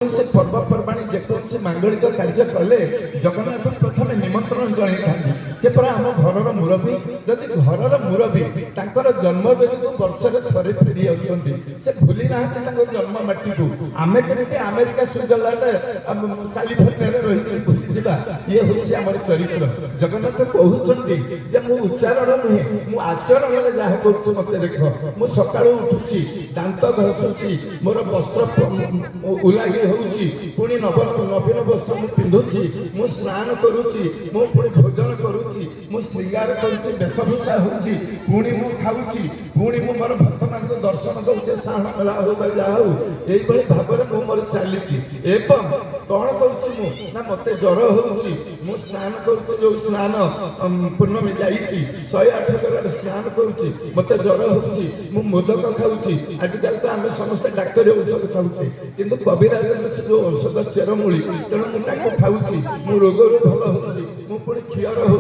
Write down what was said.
से पर्वपर्वाणी जेकोसी मांगलिक कार्य कले जगन्नाथ प्रथम निमंत्रण जन से पर आम घर मुरबी जदि घर मुरबी जन्मवेदी को वर्ष थे फेरी आसुँच से भूली ना जन्म माटी को आम कमी अमेरिका स्विट्जरलैंड कालिफोर्निया रही भूली जा ये हूँ आम चरित्र जगन्नाथ कहते मु उच्चारण नुहे मु आचरण में जहाँ कह मत देख मु सका उठुची दांत घसुची मोर वस्त्र उलागी होउची पुणी नवीन वस्त्र मु पिंधुची मु स्नान करुची मु पुणी भोजन करुची मु श्रृंगार करुची वेशभूषा होउची पुणी मु खाउची पुणी मु मोर भक्त मान दर्शन दउचे साहा मेला हो जा हो एई भली भाबरे मु मोर चालीची एवं कोन करुची मु ना मते ज्वर होउची मु स्नान करुची जो स्नान पूर्णमी जाईची 108 गरा स्नान करुची मते ज्वर होउची मु मोदक खाउची आजकल तो आमे समस्त डाक्टर औषध खाउचे किंतु कविराज जो औषध चेरमूली तेणु मुझे खाऊँ मो रोग भल हो क्षीर हो